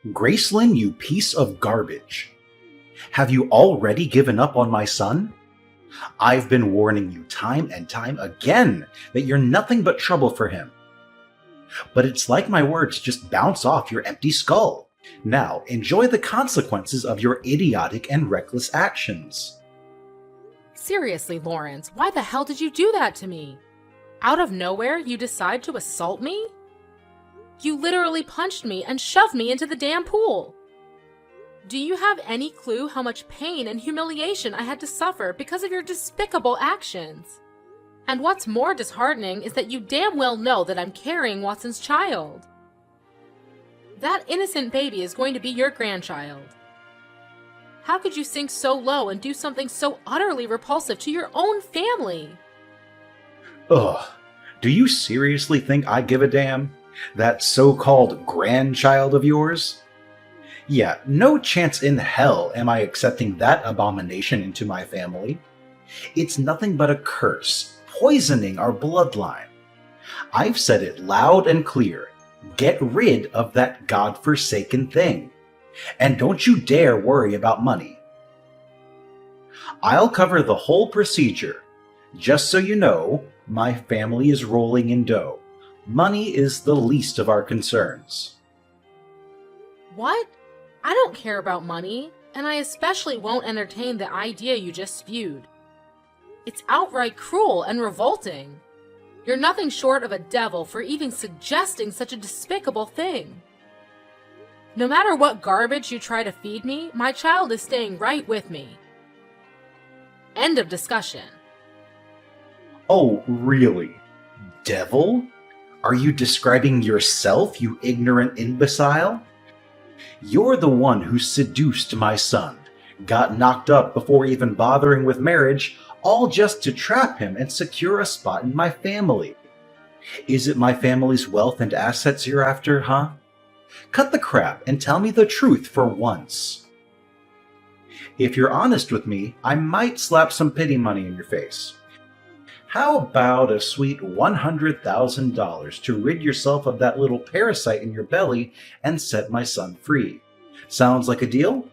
Gracelyn, you piece of garbage. Have you already given up on my son? I've been warning you time and time again that you're nothing but trouble for him. But it's like my words just bounce off your empty skull. Now, enjoy the consequences of your idiotic and reckless actions. Seriously, Lawrence, why the hell did you do that to me? Out of nowhere, you decide to assault me? You literally punched me and shoved me into the damn pool. Do you have any clue how much pain and humiliation I had to suffer because of your despicable actions? And what's more disheartening is that you damn well know that I'm carrying Watson's child. That innocent baby is going to be your grandchild. How could you sink so low and do something so utterly repulsive to your own family? Ugh, do you seriously think I give a damn? That so-called grandchild of yours? Yeah, no chance in hell am I accepting that abomination into my family. It's nothing but a curse, poisoning our bloodline. I've said it loud and clear. Get rid of that godforsaken thing. And don't you dare worry about money. I'll cover the whole procedure. Just so you know, my family is rolling in dough. Money is the least of our concerns. What? I don't care about money, and I especially won't entertain the idea you just spewed. It's outright cruel and revolting. You're nothing short of a devil for even suggesting such a despicable thing. No matter what garbage you try to feed me, my child is staying right with me. End of discussion. Oh, really? Devil? Are you describing yourself, you ignorant imbecile? You're the one who seduced my son, got knocked up before even bothering with marriage, all just to trap him and secure a spot in my family. Is it my family's wealth and assets you're after, huh? Cut the crap and tell me the truth for once. If you're honest with me, I might slap some pity money in your face. How about a sweet $100,000 to rid yourself of that little parasite in your belly and set my son free? Sounds like a deal?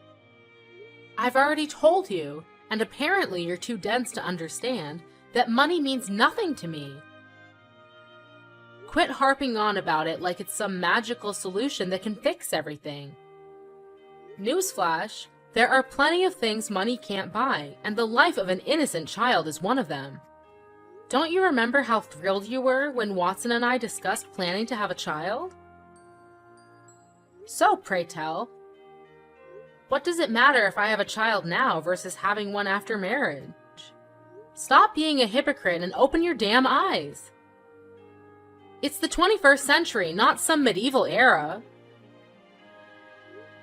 I've already told you, and apparently you're too dense to understand, that money means nothing to me. Quit harping on about it like it's some magical solution that can fix everything. Newsflash, there are plenty of things money can't buy, and the life of an innocent child is one of them. Don't you remember how thrilled you were when Watson and I discussed planning to have a child? So, pray tell, what does it matter if I have a child now versus having one after marriage? Stop being a hypocrite and open your damn eyes. It's the 21st century, not some medieval era.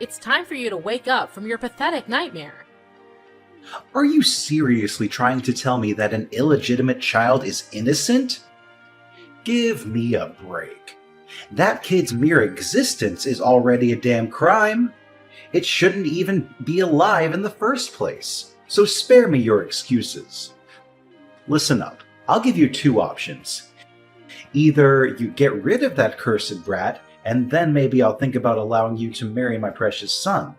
It's time for you to wake up from your pathetic nightmare. Are you seriously trying to tell me that an illegitimate child is innocent? Give me a break. That kid's mere existence is already a damn crime. It shouldn't even be alive in the first place. So spare me your excuses. Listen up. I'll give you two options. Either you get rid of that cursed brat, and then maybe I'll think about allowing you to marry my precious son.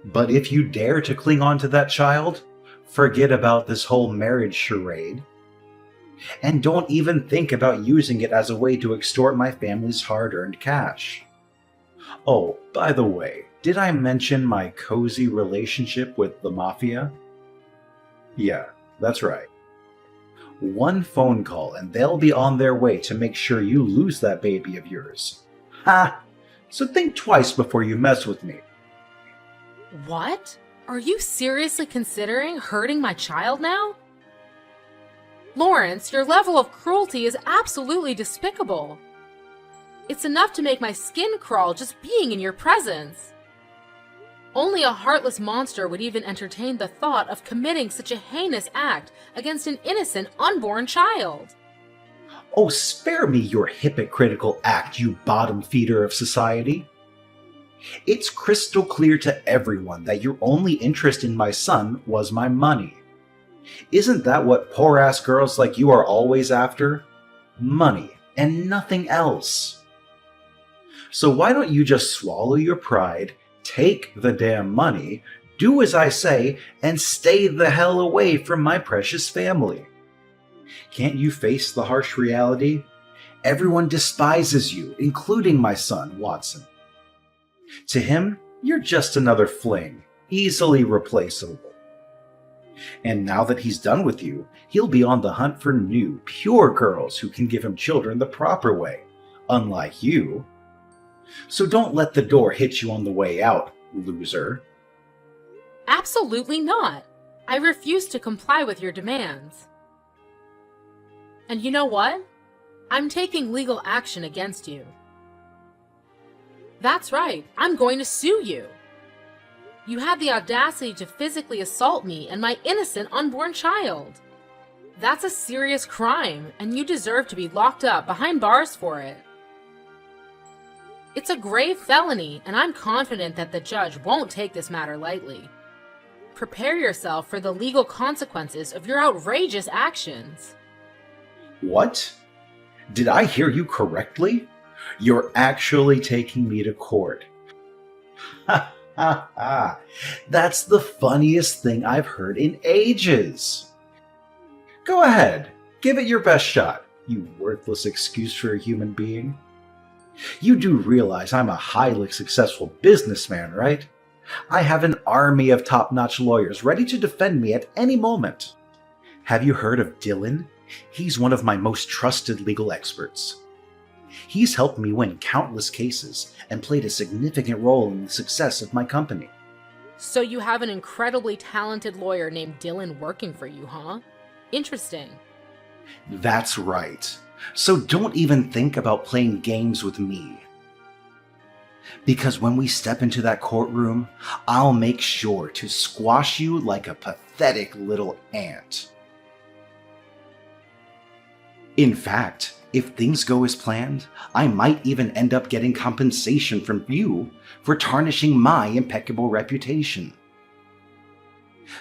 But if you dare to cling on to that child, forget about this whole marriage charade. And don't even think about using it as a way to extort my family's hard-earned cash. Oh, by the way, did I mention my cozy relationship with the Mafia? Yeah, that's right. One phone call and they'll be on their way to make sure you lose that baby of yours. Ha! So think twice before you mess with me. What? Are you seriously considering hurting my child now? Lawrence, your level of cruelty is absolutely despicable. It's enough to make my skin crawl just being in your presence. Only a heartless monster would even entertain the thought of committing such a heinous act against an innocent, unborn child. Oh, spare me your hypocritical act, you bottom feeder of society. It's crystal clear to everyone that your only interest in my son was my money. Isn't that what poor-ass girls like you are always after? Money, and nothing else. So why don't you just swallow your pride, take the damn money, do as I say, and stay the hell away from my precious family? Can't you face the harsh reality? Everyone despises you, including my son, Watson. To him, you're just another fling, easily replaceable. And now that he's done with you, he'll be on the hunt for new, pure girls who can give him children the proper way, unlike you. So don't let the door hit you on the way out, loser. Absolutely not. I refuse to comply with your demands. And you know what? I'm taking legal action against you. That's right, I'm going to sue you. You had the audacity to physically assault me and my innocent unborn child. That's a serious crime, and you deserve to be locked up behind bars for it. It's a grave felony, and I'm confident that the judge won't take this matter lightly. Prepare yourself for the legal consequences of your outrageous actions. What? Did I hear you correctly? You're actually taking me to court. Ha ha ha! That's the funniest thing I've heard in ages. Go ahead, give it your best shot, you worthless excuse for a human being. You do realize I'm a highly successful businessman, right? I have an army of top-notch lawyers ready to defend me at any moment. Have you heard of Dylan? He's one of my most trusted legal experts. He's helped me win countless cases and played a significant role in the success of my company. So you have an incredibly talented lawyer named Dylan working for you, huh? Interesting. That's right. So don't even think about playing games with me. Because when we step into that courtroom, I'll make sure to squash you like a pathetic little ant. In fact, if things go as planned, I might even end up getting compensation from you for tarnishing my impeccable reputation.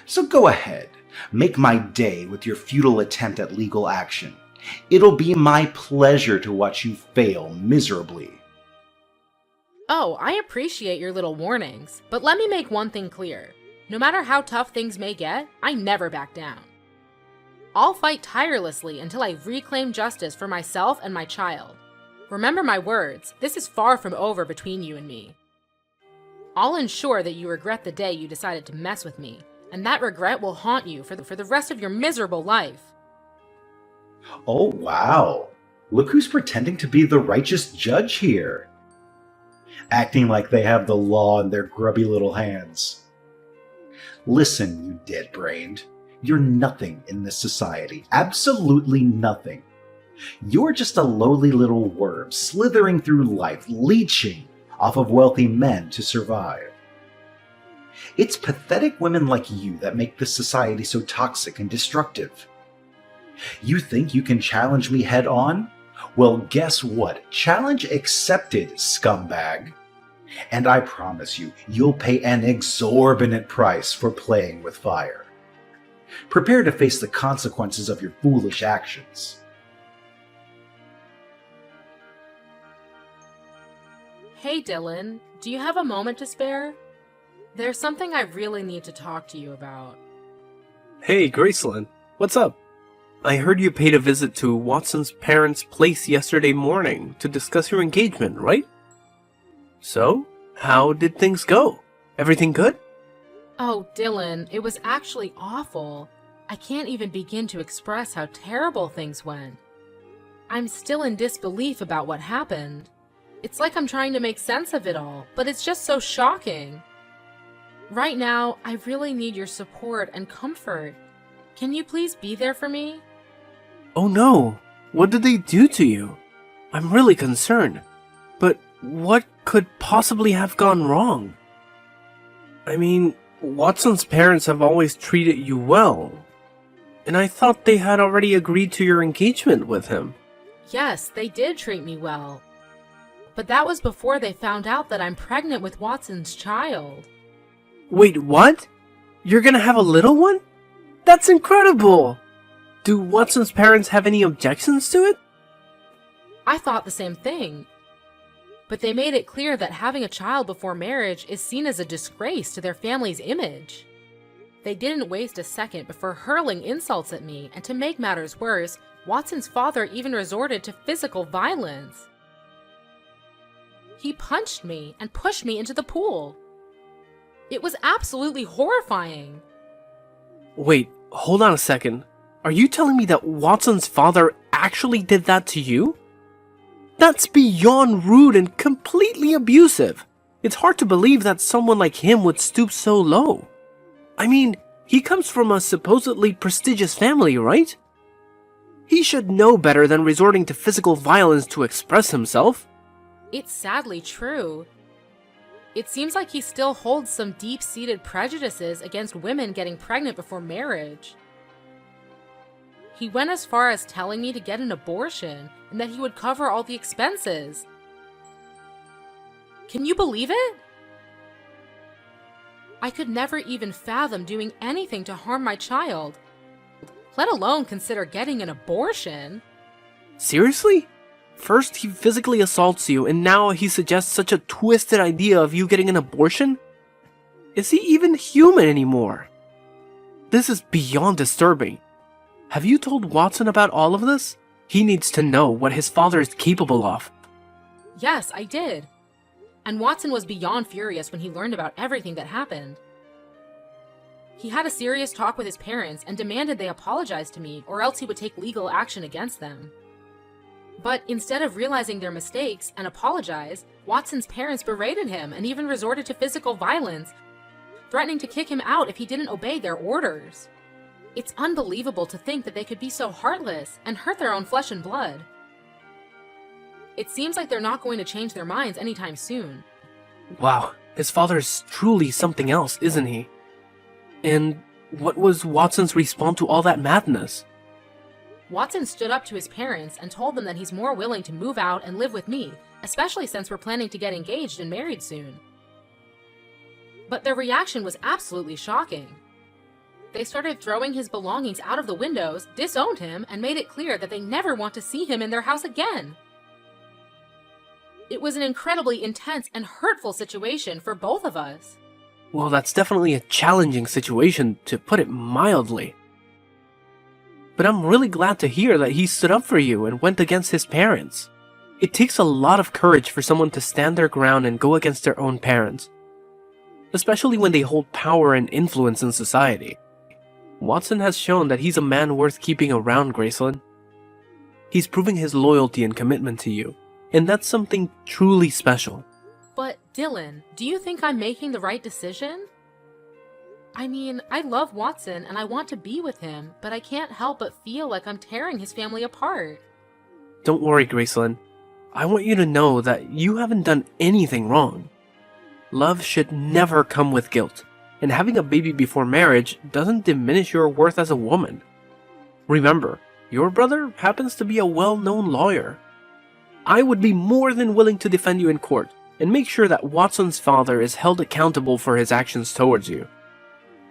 So go ahead, make my day with your futile attempt at legal action. It'll be my pleasure to watch you fail miserably. Oh, I appreciate your little warnings, but let me make one thing clear. No matter how tough things may get, I never back down. I'll fight tirelessly until I reclaim justice for myself and my child. Remember my words, this is far from over between you and me. I'll ensure that you regret the day you decided to mess with me, and that regret will haunt you for the rest of your miserable life. Oh wow, look who's pretending to be the righteous judge here. Acting like they have the law in their grubby little hands. Listen, you dead-brained. You're nothing in this society. Absolutely nothing. You're just a lowly little worm slithering through life, leeching off of wealthy men to survive. It's pathetic women like you that make this society so toxic and destructive. You think you can challenge me head on? Well, guess what? Challenge accepted, scumbag. And I promise you, you'll pay an exorbitant price for playing with fire. Prepare to face the consequences of your foolish actions. Hey Dylan, do you have a moment to spare? There's something I really need to talk to you about. Hey, Graceland, what's up? I heard you paid a visit to Watson's parents' place yesterday morning to discuss your engagement, right? So, how did things go? Everything good? Oh, Dylan, it was actually awful. I can't even begin to express how terrible things went. I'm still in disbelief about what happened. It's like I'm trying to make sense of it all, but it's just so shocking. Right now, I really need your support and comfort. Can you please be there for me? Oh no! What did they do to you? I'm really concerned. But what could possibly have gone wrong? I mean, Watson's parents have always treated you well. And I thought they had already agreed to your engagement with him. Yes, they did treat me well. But that was before they found out that I'm pregnant with Watson's child. Wait, what? You're gonna have a little one? That's incredible! Do Watson's parents have any objections to it? I thought the same thing. But they made it clear that having a child before marriage is seen as a disgrace to their family's image. They didn't waste a second before hurling insults at me, and to make matters worse, Watson's father even resorted to physical violence. He punched me and pushed me into the pool. It was absolutely horrifying. Wait, hold on a second. Are you telling me that Watson's father actually did that to you? That's beyond rude and completely abusive. It's hard to believe that someone like him would stoop so low. I mean, he comes from a supposedly prestigious family, right? He should know better than resorting to physical violence to express himself. It's sadly true. It seems like he still holds some deep-seated prejudices against women getting pregnant before marriage. He went as far as telling me to get an abortion and that he would cover all the expenses. Can you believe it? I could never even fathom doing anything to harm my child, let alone consider getting an abortion. Seriously? First he physically assaults you, and now he suggests such a twisted idea of you getting an abortion? Is he even human anymore? This is beyond disturbing. Have you told Watson about all of this? He needs to know what his father is capable of. Yes, I did. And Watson was beyond furious when he learned about everything that happened. He had a serious talk with his parents and demanded they apologize to me, or else he would take legal action against them. But instead of realizing their mistakes and apologize, Watson's parents berated him and even resorted to physical violence, threatening to kick him out if he didn't obey their orders. It's unbelievable to think that they could be so heartless and hurt their own flesh and blood. It seems like they're not going to change their minds anytime soon. Wow, his father is truly something else, isn't he? And what was Watson's response to all that madness? Watson stood up to his parents and told them that he's more willing to move out and live with me, especially since we're planning to get engaged and married soon. But their reaction was absolutely shocking. They started throwing his belongings out of the windows, disowned him, and made it clear that they never want to see him in their house again. It was an incredibly intense and hurtful situation for both of us. Well, that's definitely a challenging situation, to put it mildly. But I'm really glad to hear that he stood up for you and went against his parents. It takes a lot of courage for someone to stand their ground and go against their own parents, especially when they hold power and influence in society. Watson has shown that he's a man worth keeping around, Gracelyn. He's proving his loyalty and commitment to you, and that's something truly special. But, Dylan, do you think I'm making the right decision? I mean, I love Watson and I want to be with him, but I can't help but feel like I'm tearing his family apart. Don't worry, Gracelyn. I want you to know that you haven't done anything wrong. Love should never come with guilt, and having a baby before marriage doesn't diminish your worth as a woman. Remember, your brother happens to be a well-known lawyer. I would be more than willing to defend you in court and make sure that Watson's father is held accountable for his actions towards you.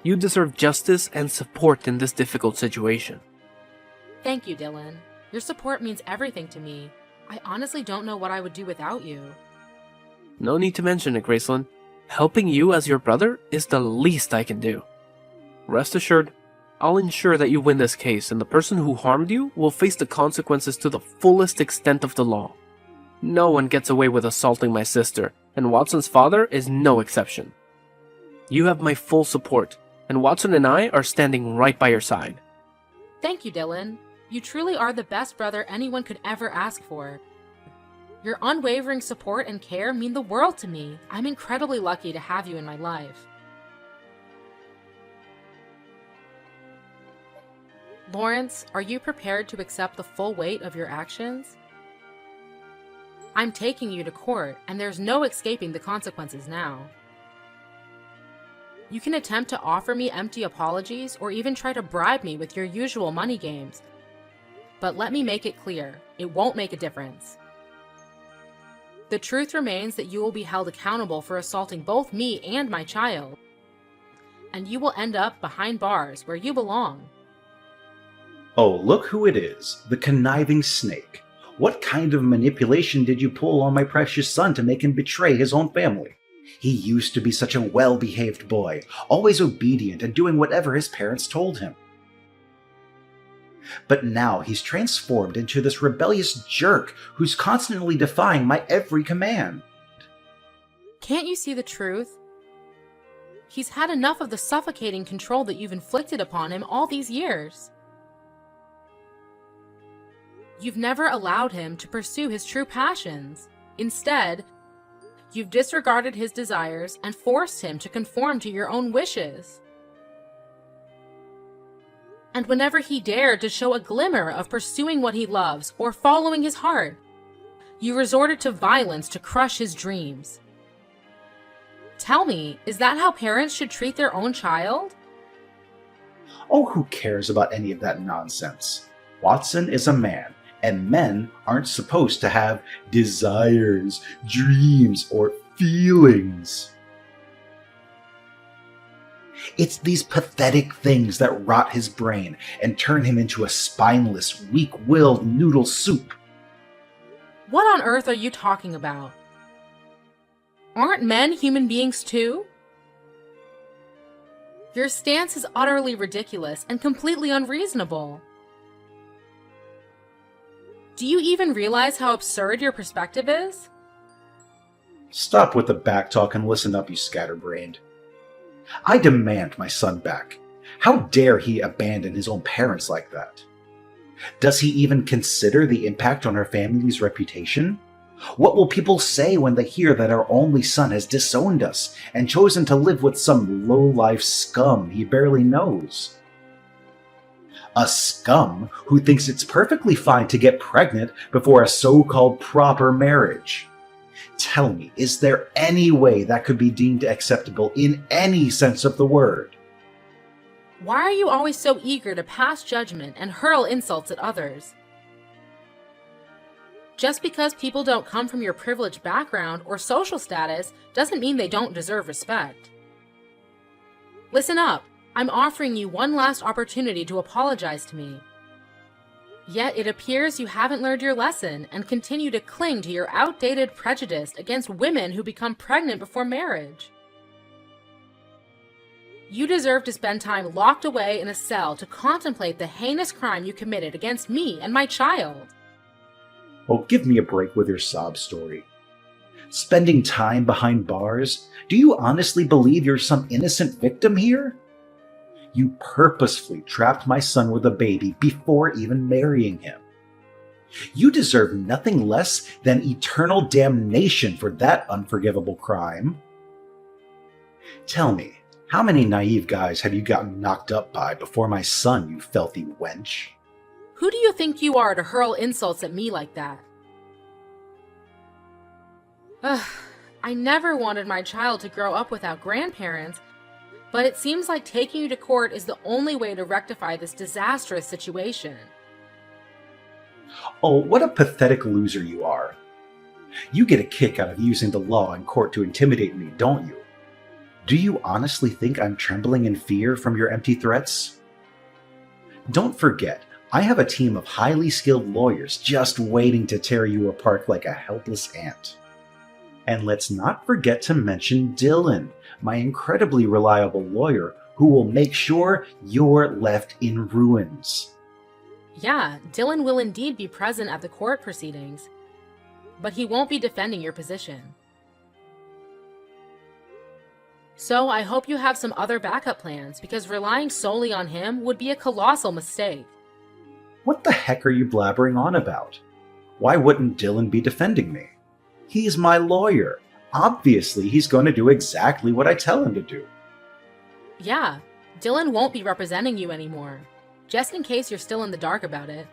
You deserve justice and support in this difficult situation. Thank you, Dylan. Your support means everything to me. I honestly don't know what I would do without you. No need to mention it, Gracelyn. Helping you as your brother is the least I can do. Rest assured, I'll ensure that you win this case, and the person who harmed you will face the consequences to the fullest extent of the law. No one gets away with assaulting my sister, and Watson's father is no exception. You have my full support, and Watson and I are standing right by your side. Thank you, Dylan. You truly are the best brother anyone could ever ask for. Your unwavering support and care mean the world to me. I'm incredibly lucky to have you in my life. Lawrence, are you prepared to accept the full weight of your actions? I'm taking you to court, and there's no escaping the consequences now. You can attempt to offer me empty apologies or even try to bribe me with your usual money games. But let me make it clear, it won't make a difference. The truth remains that you will be held accountable for assaulting both me and my child. And you will end up behind bars where you belong. Oh, look who it is, the conniving snake. What kind of manipulation did you pull on my precious son to make him betray his own family? He used to be such a well-behaved boy, always obedient and doing whatever his parents told him. But now he's transformed into this rebellious jerk who's constantly defying my every command. Can't you see the truth? He's had enough of the suffocating control that you've inflicted upon him all these years. You've never allowed him to pursue his true passions. Instead, you've disregarded his desires and forced him to conform to your own wishes. And whenever he dared to show a glimmer of pursuing what he loves or following his heart, you resorted to violence to crush his dreams. Tell me, is that how parents should treat their own child? Oh, who cares about any of that nonsense? Watson is a man, and men aren't supposed to have desires, dreams, or feelings. It's these pathetic things that rot his brain and turn him into a spineless, weak-willed noodle soup. What on earth are you talking about? Aren't men human beings too? Your stance is utterly ridiculous and completely unreasonable. Do you even realize how absurd your perspective is? Stop with the backtalk and listen up, you scatterbrained. I demand my son back. How dare he abandon his own parents like that? Does he even consider the impact on our family's reputation? What will people say when they hear that our only son has disowned us and chosen to live with some low-life scum he barely knows? A scum who thinks it's perfectly fine to get pregnant before a so-called proper marriage. Tell me, is there any way that could be deemed acceptable in any sense of the word? Why are you always so eager to pass judgment and hurl insults at others? Just because people don't come from your privileged background or social status doesn't mean they don't deserve respect. Listen up, I'm offering you one last opportunity to apologize to me. Yet it appears you haven't learned your lesson and continue to cling to your outdated prejudice against women who become pregnant before marriage. You deserve to spend time locked away in a cell to contemplate the heinous crime you committed against me and my child. Oh, give me a break with your sob story. Spending time behind bars? Do you honestly believe you're some innocent victim here? You purposefully trapped my son with a baby before even marrying him. You deserve nothing less than eternal damnation for that unforgivable crime. Tell me, how many naive guys have you gotten knocked up by before my son, you filthy wench? Who do you think you are to hurl insults at me like that? Ugh, I never wanted my child to grow up without grandparents, but it seems like taking you to court is the only way to rectify this disastrous situation. Oh, what a pathetic loser you are. You get a kick out of using the law in court to intimidate me, don't you? Do you honestly think I'm trembling in fear from your empty threats? Don't forget, I have a team of highly skilled lawyers just waiting to tear you apart like a helpless ant. And let's not forget to mention Dylan, my incredibly reliable lawyer who will make sure you're left in ruins. Yeah, Dylan will indeed be present at the court proceedings, but he won't be defending your position. So I hope you have some other backup plans, because relying solely on him would be a colossal mistake. What the heck are you blabbering on about? Why wouldn't Dylan be defending me? He's my lawyer. Obviously, he's going to do exactly what I tell him to do. Yeah, Dylan won't be representing you anymore, just in case you're still in the dark about it.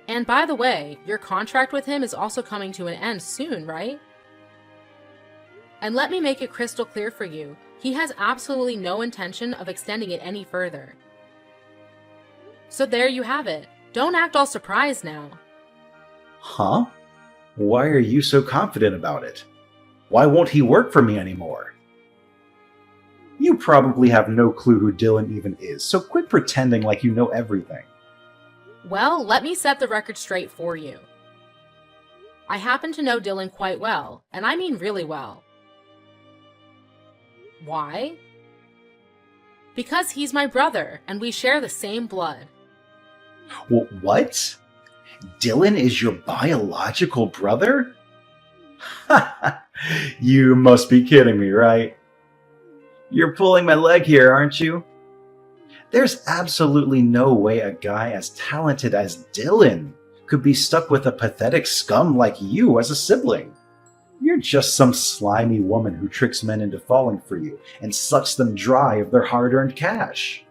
And by the way, your contract with him is also coming to an end soon, right? And let me make it crystal clear for you, he has absolutely no intention of extending it any further. So there you have it. Don't act all surprised now. Huh? Why are you so confident about it? Why won't he work for me anymore? You probably have no clue who Dylan even is, so quit pretending like you know everything. Well, let me set the record straight for you. I happen to know Dylan quite well, and I mean really well. Why? Because he's my brother, and we share the same blood. What? Dylan is your biological brother? You must be kidding me, right? You're pulling my leg here, aren't you? There's absolutely no way a guy as talented as Dylan could be stuck with a pathetic scum like you as a sibling. You're just some slimy woman who tricks men into falling for you and sucks them dry of their hard-earned cash.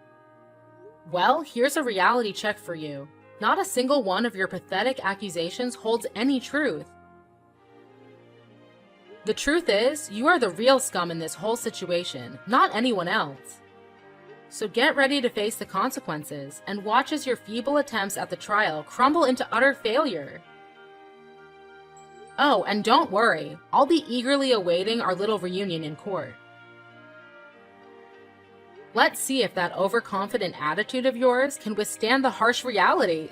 Well, here's a reality check for you. Not a single one of your pathetic accusations holds any truth. The truth is, you are the real scum in this whole situation, not anyone else. So get ready to face the consequences, and watch as your feeble attempts at the trial crumble into utter failure. Oh, and don't worry, I'll be eagerly awaiting our little reunion in court. Let's see if that overconfident attitude of yours can withstand the harsh reality.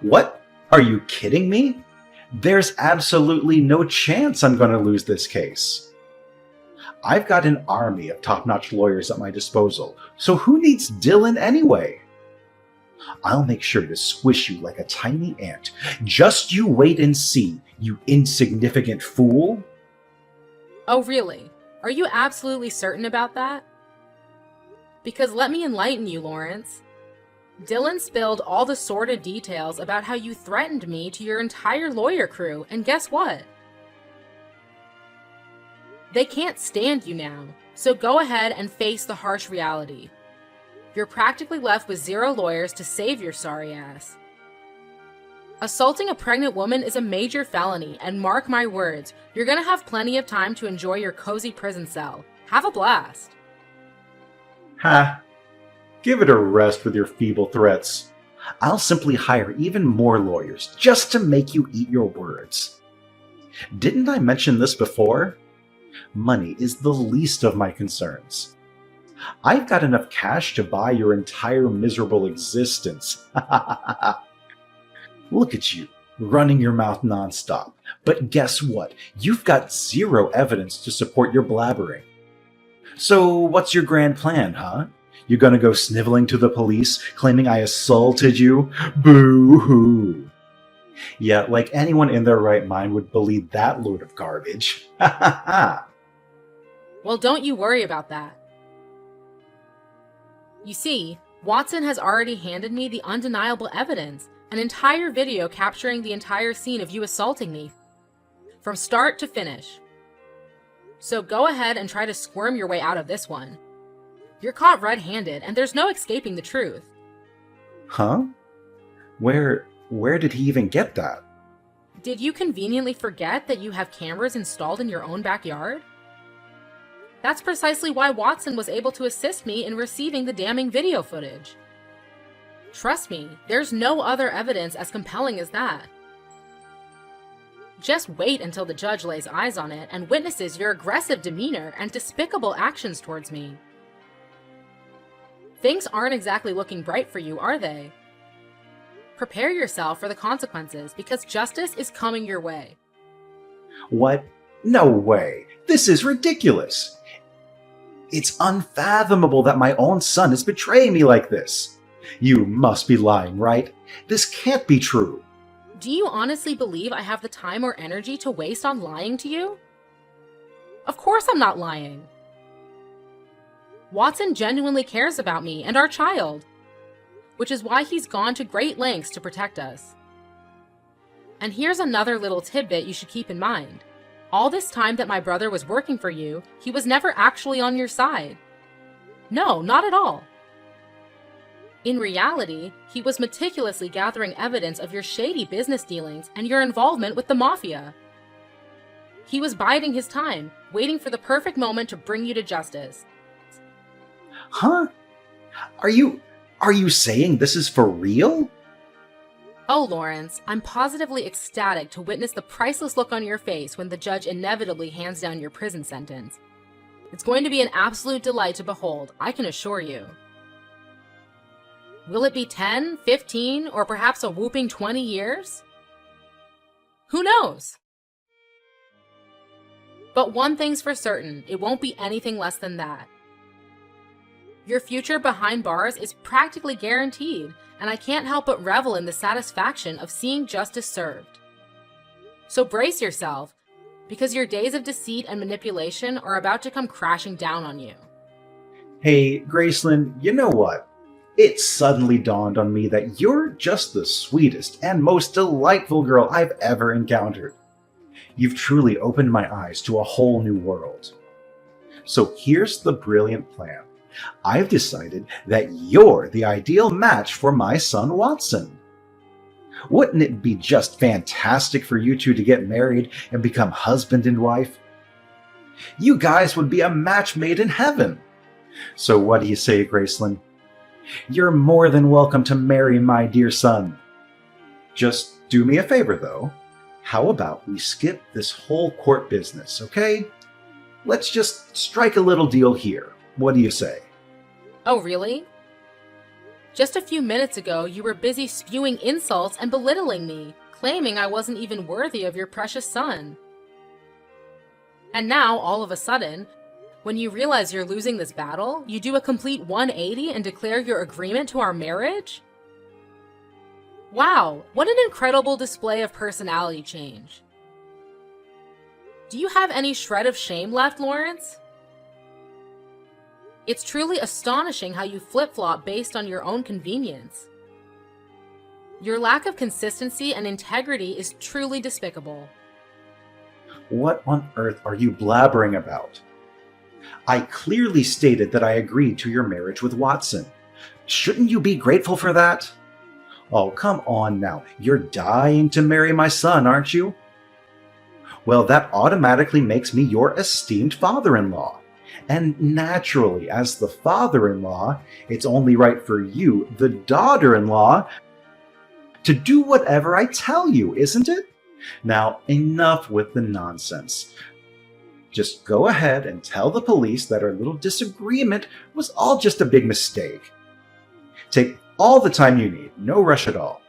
What? Are you kidding me? There's absolutely no chance I'm going to lose this case. I've got an army of top-notch lawyers at my disposal, so who needs Dylan anyway? I'll make sure to squish you like a tiny ant. Just you wait and see, you insignificant fool. Oh, really? Are you absolutely certain about that? Because let me enlighten you, Lawrence. Dylan spilled all the sordid details about how you threatened me to your entire lawyer crew, and guess what? They can't stand you now, so go ahead and face the harsh reality. You're practically left with 0 lawyers to save your sorry ass. Assaulting a pregnant woman is a major felony, and mark my words, you're gonna have plenty of time to enjoy your cozy prison cell. Have a blast. Ha! Give it a rest with your feeble threats. I'll simply hire even more lawyers just to make you eat your words. Didn't I mention this before? Money is the least of my concerns. I've got enough cash to buy your entire miserable existence. Look at you, running your mouth nonstop. But guess what? You've got 0 evidence to support your blabbering. So what's your grand plan, huh? You're gonna go sniveling to the police, claiming I assaulted you? Boo-hoo. Yeah, like anyone in their right mind would believe that load of garbage. Ha ha ha. Well, don't you worry about that. You see, Watson has already handed me the undeniable evidence, an entire video capturing the entire scene of you assaulting me, from start to finish. So go ahead and try to squirm your way out of this one. You're caught red-handed, and there's no escaping the truth. Huh? Where did he even get that? Did you conveniently forget that you have cameras installed in your own backyard? That's precisely why Watson was able to assist me in receiving the damning video footage. Trust me, there's no other evidence as compelling as that. Just wait until the judge lays eyes on it and witnesses your aggressive demeanor and despicable actions towards me. Things aren't exactly looking bright for you, are they? Prepare yourself for the consequences, because justice is coming your way. What? No way. This is ridiculous. It's unfathomable that my own son is betraying me like this. You must be lying, right? This can't be true. Do you honestly believe I have the time or energy to waste on lying to you? Of course I'm not lying. Watson genuinely cares about me and our child, which is why he's gone to great lengths to protect us. And here's another little tidbit you should keep in mind. All this time that my brother was working for you, he was never actually on your side. No, not at all. In reality, he was meticulously gathering evidence of your shady business dealings and your involvement with the mafia. He was biding his time, waiting for the perfect moment to bring you to justice. Huh? Are you saying this is for real? Oh, Lawrence, I'm positively ecstatic to witness the priceless look on your face when the judge inevitably hands down your prison sentence. It's going to be an absolute delight to behold, I can assure you. Will it be 10, 15, or perhaps a whooping 20 years? Who knows? But one thing's for certain, it won't be anything less than that. Your future behind bars is practically guaranteed, and I can't help but revel in the satisfaction of seeing justice served. So brace yourself, because your days of deceit and manipulation are about to come crashing down on you. Hey, Graceland, you know what? It suddenly dawned on me that you're just the sweetest and most delightful girl I've ever encountered. You've truly opened my eyes to a whole new world. So here's the brilliant plan. I've decided that you're the ideal match for my son Watson. Wouldn't it be just fantastic for you two to get married and become husband and wife? You guys would be a match made in heaven. So what do you say, Graceland? You're more than welcome to marry my dear son. Just do me a favor, though. How about we skip this whole court business, okay? Let's just strike a little deal here. What do you say? Oh, really? Just a few minutes ago, you were busy spewing insults and belittling me, claiming I wasn't even worthy of your precious son. And now, all of a sudden, when you realize you're losing this battle, you do a complete 180 and declare your agreement to our marriage? Wow, what an incredible display of personality change. Do you have any shred of shame left, Lawrence? It's truly astonishing how you flip-flop based on your own convenience. Your lack of consistency and integrity is truly despicable. What on earth are you blabbering about? I clearly stated that I agreed to your marriage with Watson. Shouldn't you be grateful for that? Oh, come on now. You're dying to marry my son, aren't you? Well, that automatically makes me your esteemed father-in-law. And naturally, as the father-in-law, it's only right for you, the daughter-in-law, to do whatever I tell you, isn't it? Now, enough with the nonsense. Just go ahead and tell the police that our little disagreement was all just a big mistake. Take all the time you need, no rush at all.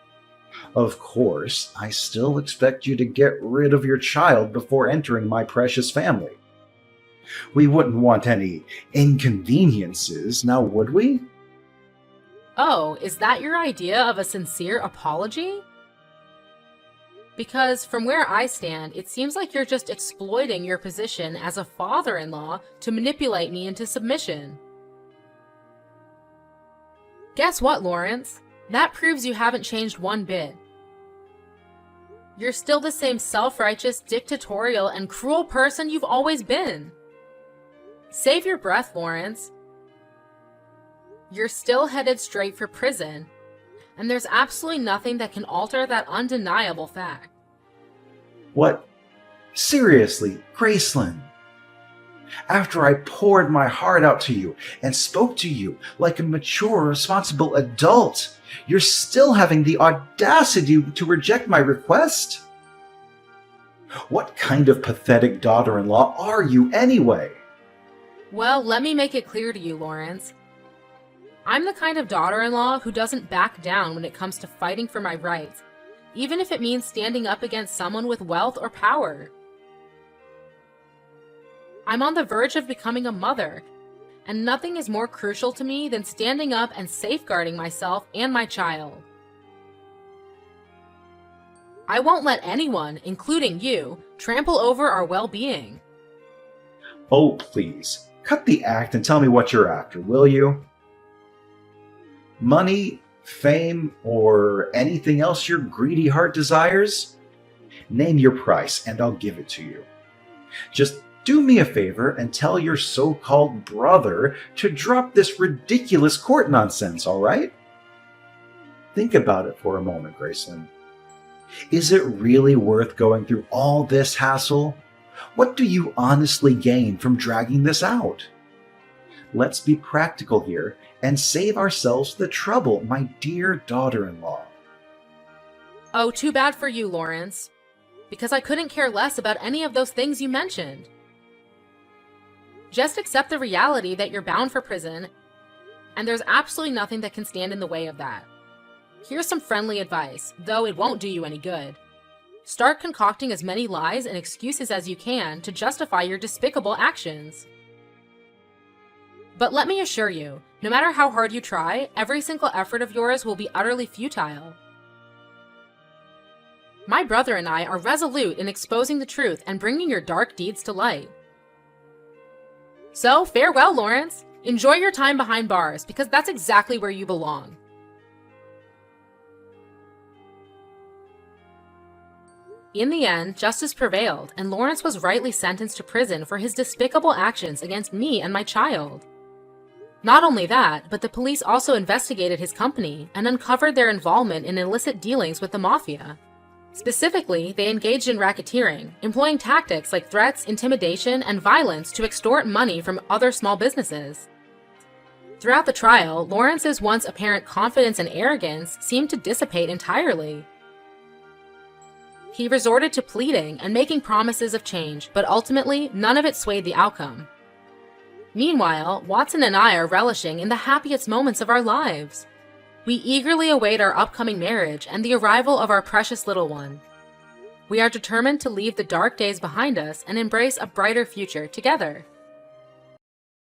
Of course, I still expect you to get rid of your child before entering my precious family. We wouldn't want any inconveniences, now would we? Oh, is that your idea of a sincere apology? Because from where I stand, it seems like you're just exploiting your position as a father-in-law to manipulate me into submission. Guess what, Lawrence? That proves you haven't changed one bit. You're still the same self-righteous, dictatorial, and cruel person you've always been. Save your breath, Lawrence. You're still headed straight for prison, and there's absolutely nothing that can alter that undeniable fact. What? Seriously, Graceland? After I poured my heart out to you and spoke to you like a mature, responsible adult, you're still having the audacity to reject my request? What kind of pathetic daughter-in-law are you anyway? Well, let me make it clear to you, Lawrence. I'm the kind of daughter-in-law who doesn't back down when it comes to fighting for my rights, even if it means standing up against someone with wealth or power. I'm on the verge of becoming a mother, and nothing is more crucial to me than standing up and safeguarding myself and my child. I won't let anyone, including you, trample over our well-being. Oh, please, cut the act and tell me what you're after, will you? Money, fame, or anything else your greedy heart desires? Name your price and I'll give it to you. Just do me a favor and tell your so-called brother to drop this ridiculous court nonsense, all right? Think about it for a moment, Graceland. Is it really worth going through all this hassle? What do you honestly gain from dragging this out? Let's be practical here and save ourselves the trouble, my dear daughter-in-law. Oh, too bad for you, Lawrence, because I couldn't care less about any of those things you mentioned. Just accept the reality that you're bound for prison and there's absolutely nothing that can stand in the way of that. Here's some friendly advice, though it won't do you any good. Start concocting as many lies and excuses as you can to justify your despicable actions. But let me assure you, no matter how hard you try, every single effort of yours will be utterly futile. My brother and I are resolute in exposing the truth and bringing your dark deeds to light. So, farewell, Lawrence. Enjoy your time behind bars, because that's exactly where you belong. In the end, justice prevailed, and Lawrence was rightly sentenced to prison for his despicable actions against me and my child. Not only that, but the police also investigated his company and uncovered their involvement in illicit dealings with the mafia. Specifically, they engaged in racketeering, employing tactics like threats, intimidation, and violence to extort money from other small businesses. Throughout the trial, Lawrence's once apparent confidence and arrogance seemed to dissipate entirely. He resorted to pleading and making promises of change, but ultimately, none of it swayed the outcome. Meanwhile, Watson and I are relishing in the happiest moments of our lives. We eagerly await our upcoming marriage and the arrival of our precious little one. We are determined to leave the dark days behind us and embrace a brighter future together.